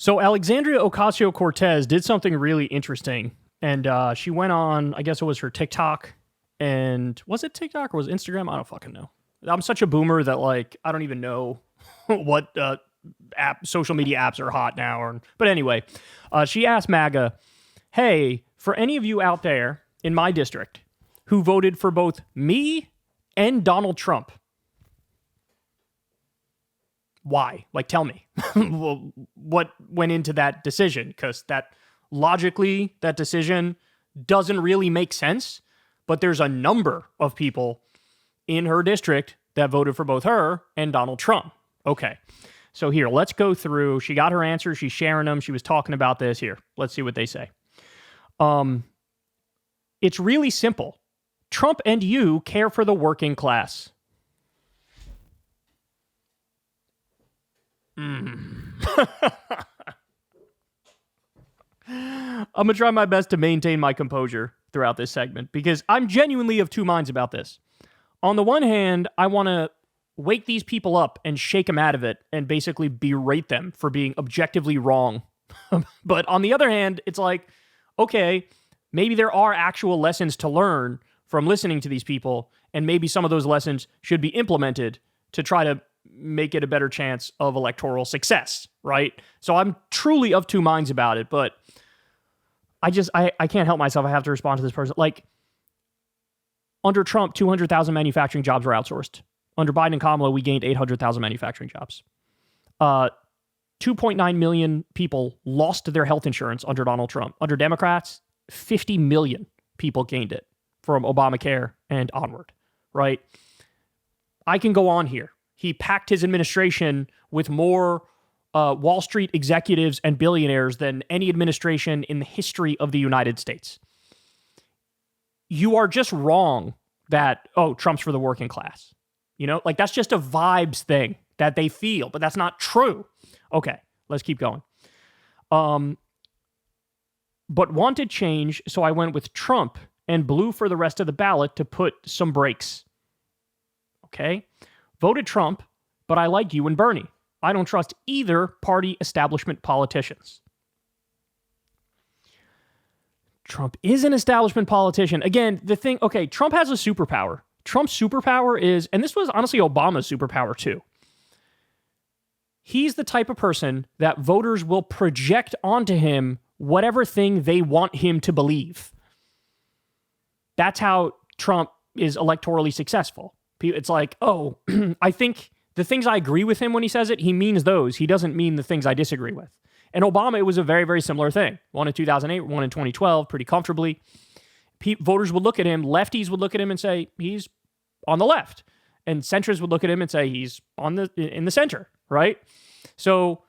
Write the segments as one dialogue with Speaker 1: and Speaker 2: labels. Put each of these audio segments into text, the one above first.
Speaker 1: So Alexandria Ocasio-Cortez did something really interesting. And she went on, I guess it was her TikTok. And was it TikTok or was it Instagram? I don't fucking know. I'm such a boomer that, like, I don't even know what social media apps are hot now. But anyway, she asked MAGA, hey, for any of you out there in my district who voted for both me and Donald Trump, why? Like, tell me. Well, what went into that decision? Because logically, that decision doesn't really make sense. But there's a number of people in her district that voted for both her and Donald Trump. Okay. So here, let's go through. She got her answers. She's sharing them. She was talking about this here. Let's see what they say. It's really simple. Trump and you care for the working class. I'm going to try my best to maintain my composure throughout this segment because I'm genuinely of two minds about this. On the one hand, I want to wake these people up and shake them out of it and basically berate them for being objectively wrong. But on the other hand, it's like, okay, maybe there are actual lessons to learn from listening to these people, and maybe some of those lessons should be implemented to try to make it a better chance of electoral success, right? So I'm truly of two minds about it, but I can't help myself. I have to respond to this person. Like, under Trump, 200,000 manufacturing jobs were outsourced. Under Biden and Kamala, we gained 800,000 manufacturing jobs. 2.9 million people lost their health insurance under Donald Trump. Under Democrats, 50 million people gained it from Obamacare and onward, right? I can go on here. He packed his administration with more Wall Street executives and billionaires than any administration in the history of the United States. You are just wrong that, oh, Trump's for the working class. You know, like, that's just a vibes thing that they feel, but that's not true. Okay, let's keep going. But wanted change, so I went with Trump and blew for the rest of the ballot to put some brakes. Okay? Voted Trump, but I like you and Bernie. I don't trust either party establishment politicians. Trump is an establishment politician. Again, the thing, okay, Trump has a superpower. Trump's superpower is, and this was honestly Obama's superpower too. He's the type of person that voters will project onto him whatever thing they want him to believe. That's how Trump is electorally successful. It's like, oh, I think the things I agree with him when he says it, he means those. He doesn't mean the things I disagree with. And Obama, it was a very, very similar thing. One in 2008, one in 2012, pretty comfortably. Voters would look at him, lefties would look at him and say, he's on the left. And centrists would look at him and say, he's in the center, right? So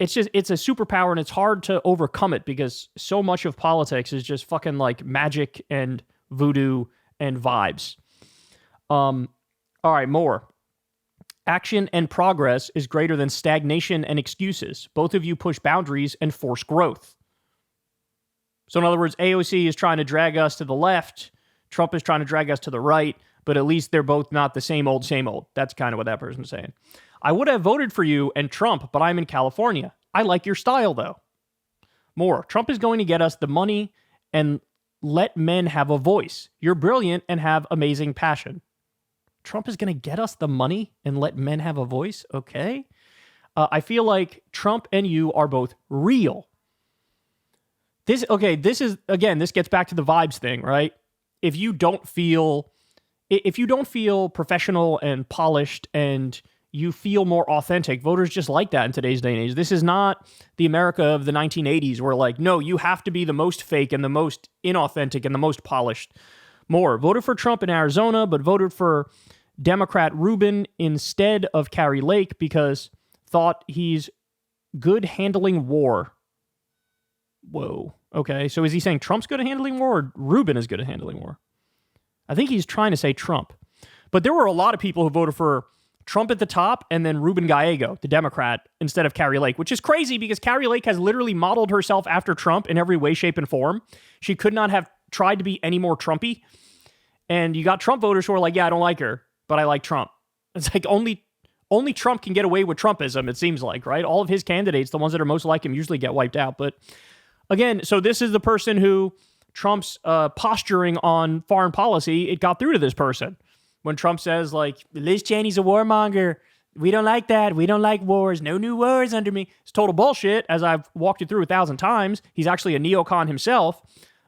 Speaker 1: it's a superpower, and it's hard to overcome it because so much of politics is just fucking like magic and voodoo and vibes. All right, more. Action and progress is greater than stagnation and excuses. Both of you push boundaries and force growth. So in other words, AOC is trying to drag us to the left. Trump is trying to drag us to the right, but at least they're both not the same old, same old. That's kind of what that person's saying. I would have voted for you and Trump, but I'm in California. I like your style, though. More. Trump is going to get us the money and let men have a voice. You're brilliant and have amazing passion. Trump is going to get us the money and let men have a voice? Okay. I feel like Trump and you are both real. This gets back to the vibes thing, right? If you don't feel professional and polished and you feel more authentic, voters just like that in today's day and age. This is not the America of the 1980s where, like, no, you have to be the most fake and the most inauthentic and the most polished. More. Voted for Trump in Arizona, but voted for Democrat Rubin instead of Kari Lake because thought he's good handling war. Whoa. Okay, so is he saying Trump's good at handling war or Rubin is good at handling war? I think he's trying to say Trump. But there were a lot of people who voted for Trump at the top and then Ruben Gallego, the Democrat, instead of Kari Lake, which is crazy because Kari Lake has literally modeled herself after Trump in every way, shape, and form. She could not have tried to be any more And you got Trump voters who are like, yeah, I don't like her, but I like Trump. It's like only only Trump can get away with Trumpism, it seems like, right? All of his candidates, the ones that are most like him, usually get wiped out. But again, so this is the person who Trump's posturing on foreign policy, it got through to this person. When Trump says, like, Liz Cheney's a warmonger, we don't like that. We don't like wars. No new wars under me. It's total bullshit, as I've walked you through 1,000 times. He's actually a neocon himself,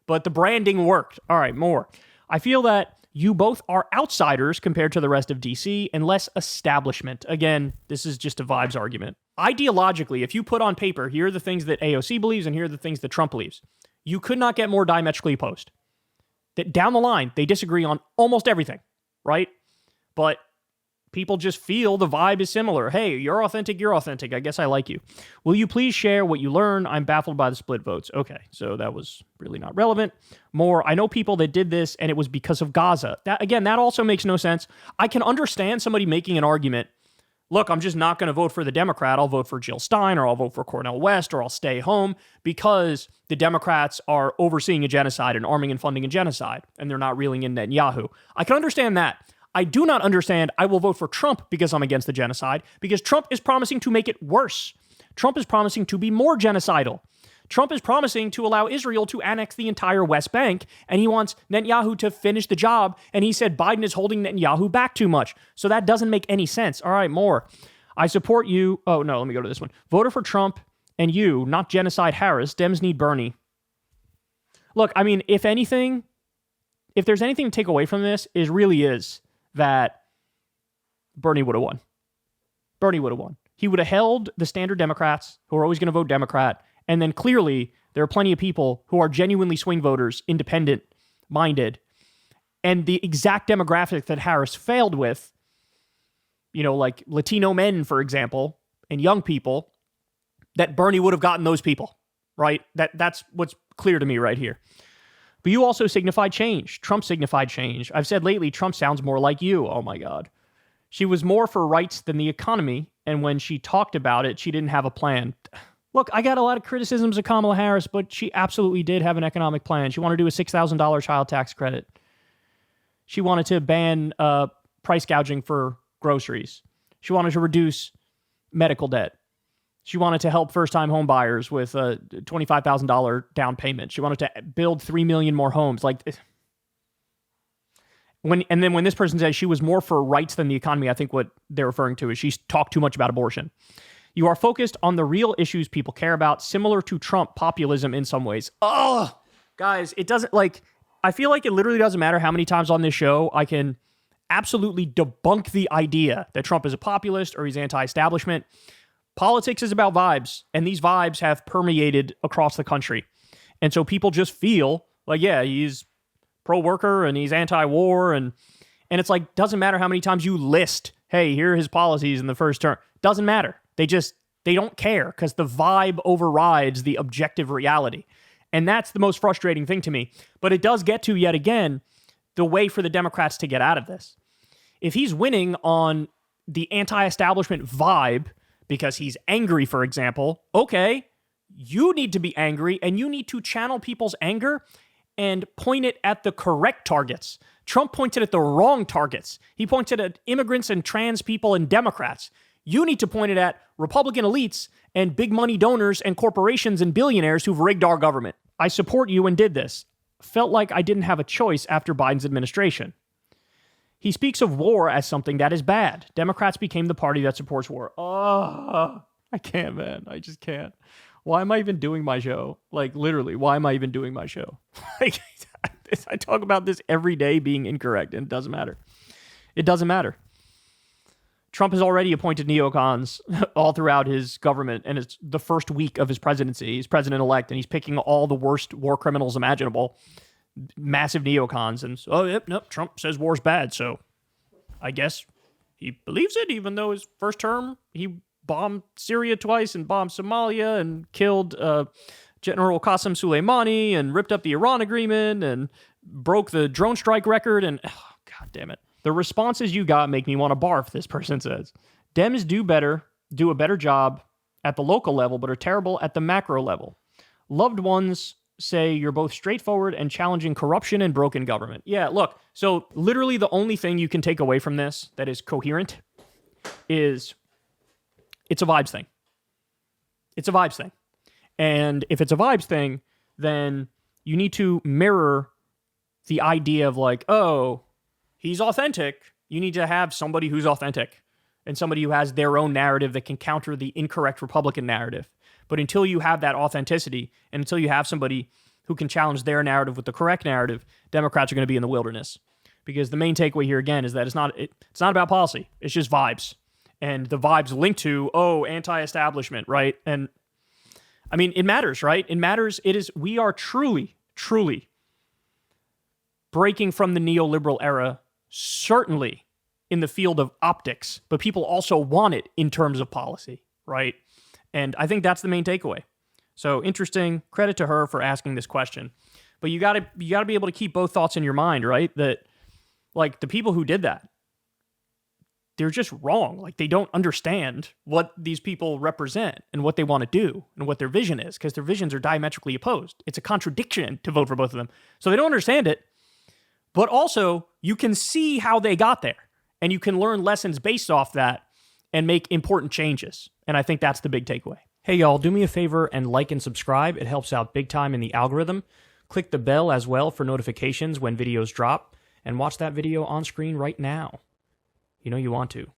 Speaker 1: but the branding worked. All right, more. I feel that you both are outsiders compared to the rest of DC and less establishment. Again, this is just a vibes argument. Ideologically, if you put on paper, here are the things that AOC believes and here are the things that Trump believes, you could not get more diametrically opposed. That down the line, they disagree on almost everything, right? But people just feel the vibe is similar. Hey, you're authentic. I guess I like you. Will you please share what you learn? I'm baffled by the split votes. Okay, so that was really not relevant. More, I know people that did this and it was because of Gaza. That also makes no sense. I can understand somebody making an argument. Look, I'm just not going to vote for the Democrat. I'll vote for Jill Stein, or I'll vote for Cornel West, or I'll stay home because the Democrats are overseeing a genocide and arming and funding a genocide, and they're not reeling in Netanyahu. I can understand that. I do not understand I will vote for Trump because I'm against the genocide, because Trump is promising to make it worse. Trump is promising to be more genocidal. Trump is promising to allow Israel to annex the entire West Bank, and he wants Netanyahu to finish the job, and he said Biden is holding Netanyahu back too much. So that doesn't make any sense. All right, more. I support you. Oh, no, let me go to this one. Voter for Trump and you, not genocide Harris. Dems need Bernie. Look, I mean, if anything, if there's anything to take away from this, is that Bernie would have won. Bernie would have won. He would have held the standard Democrats who are always going to vote Democrat. And then clearly there are plenty of people who are genuinely swing voters, independent minded. And the exact demographic that Harris failed with, you know, like Latino men, for example, and young people, that Bernie would have gotten those people, right? That's what's clear to me right here. But you also signified change. Trump signified change. I've said lately, Trump sounds more like you. Oh my God. She was more for rights than the economy. And when she talked about it, she didn't have a plan. Look, I got a lot of criticisms of Kamala Harris, but she absolutely did have an economic plan. She wanted to do a $6,000 child tax credit. She wanted to ban price gouging for groceries. She wanted to reduce medical debt. She wanted to help first-time home buyers with a $25,000 down payment. She wanted to build 3 million more homes. And then when this person says she was more for rights than the economy, I think what they're referring to is she's talked too much about abortion. You are focused on the real issues people care about, similar to Trump populism in some ways. Oh, guys, it doesn't, I feel like it literally doesn't matter how many times on this show I can absolutely debunk the idea that Trump is a populist or he's anti-establishment. Politics is about vibes, and these vibes have permeated across the country. And so people just feel like, yeah, he's pro-worker and he's anti-war, and it's like, doesn't matter how many times you list, hey, here are his policies in the first term. Doesn't matter. They don't care because the vibe overrides the objective reality. And that's the most frustrating thing to me. But it does get to, yet again, the way for the Democrats to get out of this. If he's winning on the anti-establishment vibe because he's angry, for example, okay, you need to be angry and you need to channel people's anger and point it at the correct targets. Trump pointed at the wrong targets. He pointed at immigrants and trans people and Democrats. You need to point it at Republican elites and big money donors and corporations and billionaires who've rigged our government. I support you and did this. Felt like I didn't have a choice after Biden's administration. He speaks of war as something that is bad. Democrats became the party that supports war. Oh, I can't, man. I just can't. Why am I even doing my show? Like, literally, why am I even doing my show? I talk about this every day being incorrect, and it doesn't matter. It doesn't matter. Trump has already appointed neocons all throughout his government, and it's the first week of his presidency. He's president-elect, and he's picking all the worst war criminals imaginable, massive neocons. And so, nope, Trump says war's bad, so I guess he believes it, even though his first term, he bombed Syria twice and bombed Somalia and killed General Qasem Soleimani and ripped up the Iran agreement and broke the drone strike record. And, oh, God damn it. The responses you got make me want to barf, this person says. Dems do a better job at the local level, but are terrible at the macro level. Loved ones say you're both straightforward and challenging corruption and broken government. Yeah, look, so literally the only thing you can take away from this that is coherent is it's a vibes thing. It's a vibes thing. And if it's a vibes thing, then you need to mirror the idea of like, oh, he's authentic. You need to have somebody who's authentic and somebody who has their own narrative that can counter the incorrect Republican narrative. But until you have that authenticity and until you have somebody who can challenge their narrative with the correct narrative, Democrats are going to be in the wilderness. Because the main takeaway here, again, is that it's not about policy. It's just vibes. And the vibes linked to, anti-establishment, right? And I mean, it matters, right? It matters. We are truly, truly breaking from the neoliberal era, certainly in the field of optics, but people also want it in terms of policy, right? And I think that's the main takeaway. So interesting. Credit to her for asking this question. But you gotta be able to keep both thoughts in your mind, right? That like the people who did that, they're just wrong. Like they don't understand what these people represent and what they want to do and what their vision is, because their visions are diametrically opposed. It's a contradiction to vote for both of them. So they don't understand it. But also, you can see how they got there, and you can learn lessons based off that and make important changes. And I think that's the big takeaway. Hey, y'all, do me a favor and like and subscribe. It helps out big time in the algorithm. Click the bell as well for notifications when videos drop, and watch that video on screen right now. You know you want to.